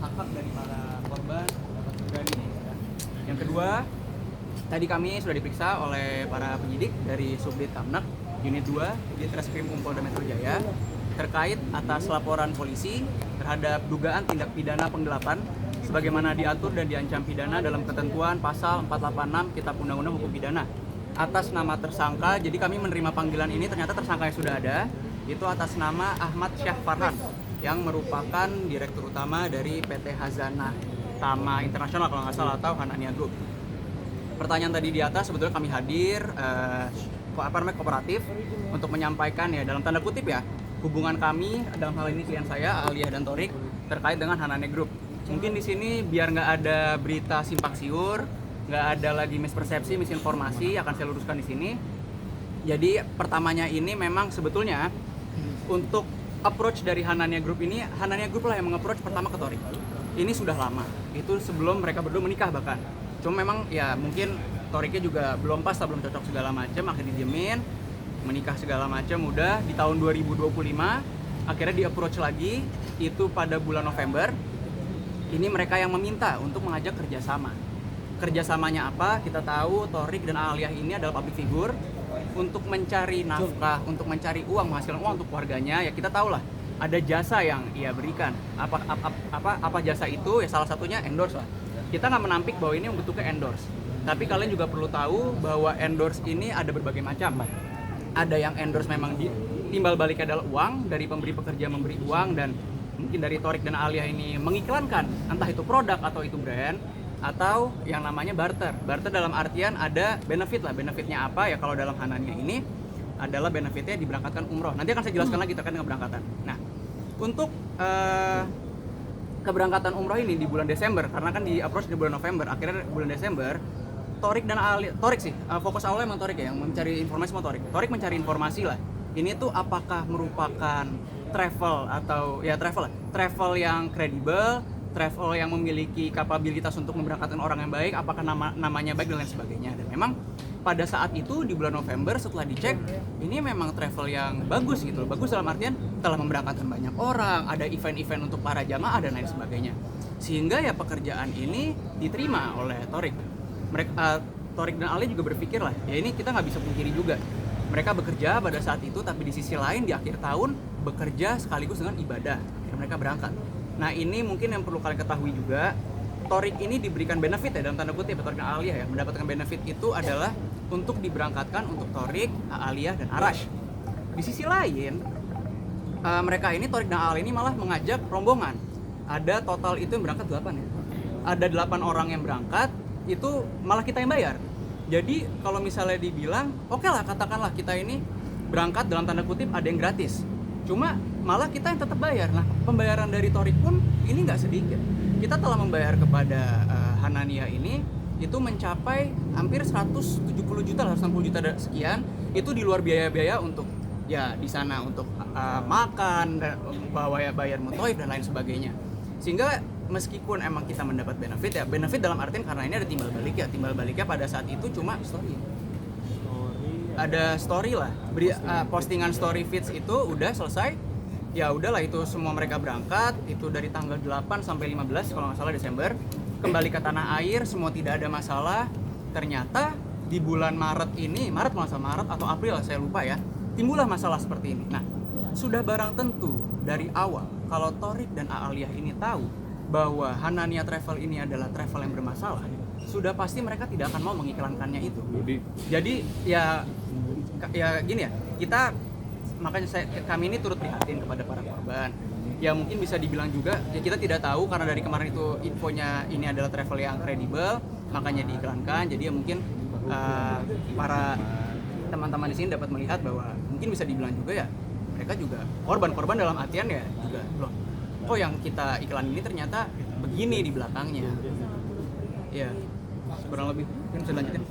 hak-hak dari para korban dapat tergali. Ya. Yang kedua, tadi kami sudah diperiksa oleh para penyidik dari Subdit Kamnak Unit 2 di Treskrim Polda Metro Jaya terkait atas laporan polisi terhadap dugaan tindak pidana penggelapan sebagaimana diatur dan diancam pidana dalam ketentuan pasal 486 Kitab Undang-Undang Hukum Pidana atas nama tersangka. Jadi kami menerima panggilan ini, ternyata tersangka yang sudah ada itu atas nama Ahmad Syah Farhan yang merupakan direktur utama dari PT Hazanah Tama Internasional kalau nggak salah, atau Hanania Group. Pertanyaan tadi di atas sebetulnya kami hadir kooperatif untuk menyampaikan ya dalam tanda kutip ya hubungan kami dalam hal ini klien saya Aliyah dan Thorik terkait dengan Hanania Group. Mungkin di sini biar nggak ada berita simpang siur, nggak ada lagi mispersepsi, misinformasi, akan saya luruskan di sini. Jadi pertamanya ini memang sebetulnya untuk approach dari Hanania Group ini, Hanania Group lah yang meng-approach pertama ke Thorik. Ini sudah lama, itu sebelum mereka berdua menikah bahkan. Cuma memang ya mungkin Thoriknya juga belum pas, belum cocok segala macam, akhirnya didiemin, menikah segala macam. Udah di tahun 2025 akhirnya di-approach lagi, itu pada bulan November. Ini mereka yang meminta untuk mengajak kerjasama. Kerjasamanya apa? Kita tahu Thorik dan Aliyah ini adalah public figure. Untuk mencari nafkah, untuk mencari uang, menghasilkan uang untuk keluarganya, ya kita tahu lah ada jasa yang ia berikan. Apa jasa itu? Ya salah satunya endorse lah. Kita nggak menampik bahwa ini bentuknya endorse. Tapi kalian juga perlu tahu bahwa endorse ini ada berbagai macam. Ada yang endorse memang timbal baliknya adalah uang, dari pemberi pekerja memberi uang, dan mungkin dari Thorik dan Aliyah ini mengiklankan entah itu produk atau itu brand, atau yang namanya barter. Barter dalam artian ada benefit lah. Benefitnya apa ya? Kalau dalam Hanania ini adalah benefitnya diberangkatkan umroh. Nanti akan saya jelaskan lagi terkait dengan keberangkatan. Nah, untuk keberangkatan umroh ini di bulan Desember, karena kan di approach di bulan November, akhirnya bulan Desember Thorik dan Thorik sih, fokus awalnya emang Thorik ya, yang mencari informasi sama Thorik. Thorik mencari informasi lah. Ini tuh apakah merupakan travel atau ya travel yang kredibel, travel yang memiliki kapabilitas untuk memberangkatkan orang yang baik, apakah namanya baik dan lain sebagainya. Dan memang pada saat itu di bulan November setelah dicek, ini memang travel yang bagus gitu. Bagus dalam artian telah memberangkatkan banyak orang, ada event-event untuk para jamaah dan lain sebagainya. Sehingga ya pekerjaan ini diterima oleh Thorik. Thorik dan Ali juga berpikir lah, ya ini kita nggak bisa pungkiri juga. Mereka bekerja pada saat itu, tapi di sisi lain di akhir tahun bekerja sekaligus dengan ibadah. Akhirnya mereka berangkat. Nah ini mungkin yang perlu kalian ketahui juga, Thorik ini diberikan benefit ya dalam tanda kutip, Thorik dan Aliyah ya, mendapatkan benefit itu adalah untuk diberangkatkan untuk Thorik, Aliyah, dan Arash. Di sisi lain, mereka ini, Thorik dan Aliyah ini malah mengajak rombongan. Ada total itu yang berangkat 8 ya. Ada 8 orang yang berangkat, itu malah kita yang bayar. Jadi kalau misalnya dibilang, oke lah katakanlah kita ini berangkat dalam tanda kutip ada yang gratis. Cuma malah kita yang tetap bayar. Nah, pembayaran dari Thorik pun ini nggak sedikit. Kita telah membayar kepada Hanania ini itu mencapai hampir 170 juta, 160 juta sekian. Itu di luar biaya-biaya untuk ya di sana untuk makan, bayar mutoib dan lain sebagainya. Sehingga meskipun emang kita mendapat benefit ya, benefit dalam artian karena ini ada timbal baliknya pada saat itu cuma story. Ada story lah, postingan story feeds itu udah selesai. Ya udahlah itu semua mereka berangkat, itu dari tanggal 8 sampai 15 kalau nggak salah Desember, kembali ke tanah air, semua tidak ada masalah. Ternyata di bulan Maret atau April saya lupa ya, timbullah masalah seperti ini. Nah, sudah barang tentu dari awal kalau Thorik dan Aliyah ini tahu bahwa Hanania Travel ini adalah travel yang bermasalah, sudah pasti mereka tidak akan mau mengiklankannya itu. Jadi ya gini ya, kami ini turut prihatin kepada para korban. Ya mungkin bisa dibilang juga ya kita tidak tahu karena dari kemarin itu infonya ini adalah travel yang kredibel, makanya diiklankan. Jadi ya mungkin para teman-teman di sini dapat melihat bahwa mungkin bisa dibilang juga ya mereka juga korban dalam artian ya juga loh, kok yang kita iklan ini ternyata begini di belakangnya. Ya kurang lebih mungkin bisa lanjutin.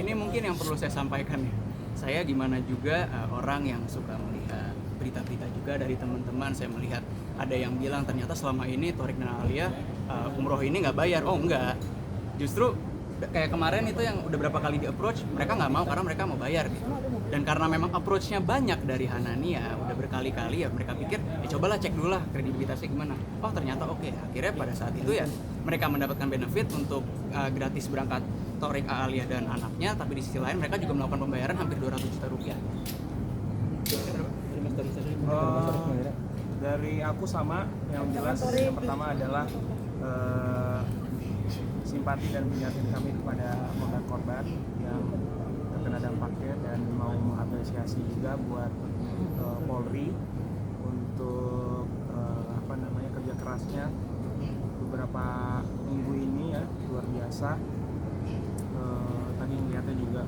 Ini mungkin yang perlu saya sampaikan ya. Saya gimana juga orang yang suka melihat berita-berita juga dari teman-teman. Saya melihat ada yang bilang ternyata selama ini Torik dan Alia umroh ini nggak bayar. Oh enggak, justru kayak kemarin itu yang udah berapa kali di approach, mereka nggak mau karena mereka mau bayar gitu. Dan karena memang approach-nya banyak dari Hanania, udah berkali-kali ya mereka pikir, ya cobalah cek dulu lah kredibilitasnya gimana. Oh ternyata oke. Akhirnya pada saat itu ya mereka mendapatkan benefit untuk gratis berangkat Torik, Alia dan anaknya, tapi di sisi lain mereka juga melakukan pembayaran hampir 200 juta rupiah. Dari aku sama, yang jelas yang pertama adalah simpati dan penyatiin kami kepada korban yang terkena dampaknya, dan mau mengapresiasi juga buat Polri untuk kerja kerasnya beberapa minggu ini ya, luar biasa. Tadi ngeliatnya juga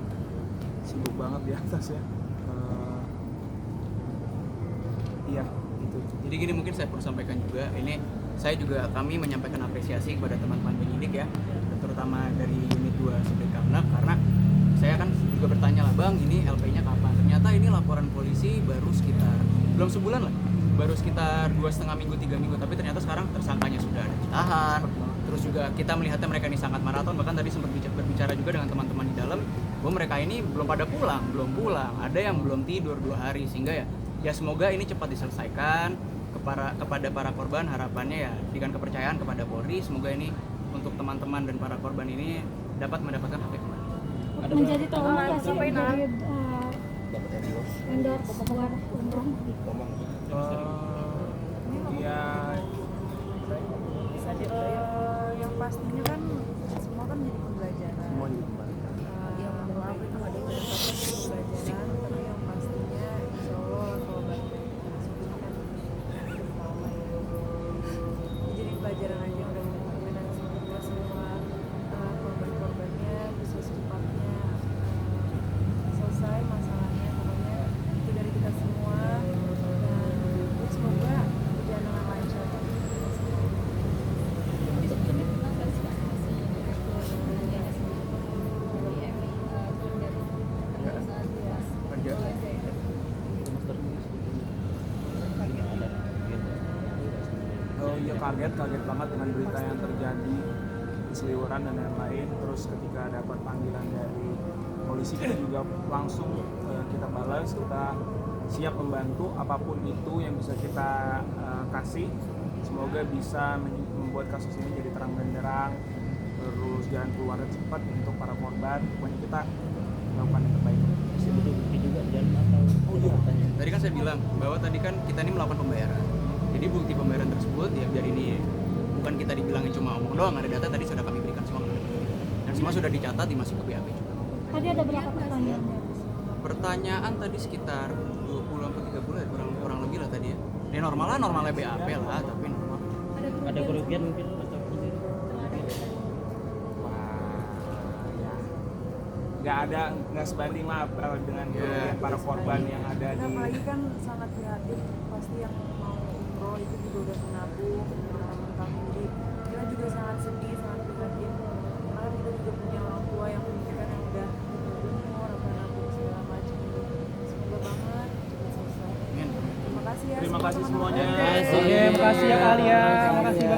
sibuk banget di atas ya. Iya itu. Jadi gini, mungkin saya perlu sampaikan juga, kami menyampaikan apresiasi kepada teman-teman penyidik ya, terutama dari unit 2 Subdit Kamnak, karena saya kan juga bertanya lah, Bang, ini LP-nya kapan? Ternyata ini laporan polisi baru sekitar belum sebulan lah, baru sekitar 2,5 minggu 3 minggu, tapi ternyata sekarang tersangkanya sudah ada ditahan. Terus juga kita melihatnya mereka ini sangat maraton, bahkan tadi sempat berbicara juga dengan teman-teman di dalam bahwa mereka ini belum pada belum pulang, ada yang belum tidur 2 hari, sehingga ya semoga ini cepat diselesaikan. Kepada para korban harapannya ya dengan kepercayaan kepada Polri, semoga ini untuk teman-teman dan para korban ini dapat mendapatkan haknya kembali. Menjadi trauma nggak sih dari endorse buat umroh? Yang pastinya kan semua kan jadi pembelajaran. Maaf itu ada yang pembelajaran, tapi yang pastinya insya Allah kalau bantu jadi pelajaran aja, udah mudah-mudahan semoga semua korban-korbannya bisa secepatnya selesai masalahnya. Pokoknya itu dari kita semua, dan semoga berjalan dengan lancar. Ya kaget banget dengan berita yang terjadi di Seliweran dan lain-lain. Terus ketika dapat panggilan dari polisi, kita juga langsung kita balas, kita siap membantu apapun itu yang bisa kita kasih. Semoga bisa membuat kasus ini jadi terang benderang, terus jalan keluarnya cepat untuk para korban. Pokoknya kita melakukan yang terbaik. Bukti juga jalan atau Tadi kan saya bilang bahwa tadi kan kita ini melakukan pembayaran. Jadi bukti pembayaran tersebut ya biar ini bukan kita dibilangin cuma omong doang, ada data tadi sudah kami berikan semua kepada penyidik. Dan semua sudah dicatat, dimasuk ke BAP juga. Tadi ada berapa pertanyaan? Pertanyaan tadi sekitar 20 sampai 30 ya, kurang lebih lah tadi ya. Ini normalnya BAP lah, tapi normal. ada kerugian mungkin atau nggak sebanding lah dengan kerugian para korban yang ada di. Apalagi kan sangat prihatin, pasti yang mau umroh itu juga udah menabung mentah-mentah mudik. Kita juga sangat sedih, sangat prihatin, karena kita juga punya orang tua yang pendidikan yang udah umur, nabung segala macam. Semoga banget cepat selesai. Amin. Terima kasih ya. Terima kasih semuanya. teman-teman. Oke, makasih ya kalian. Makasih.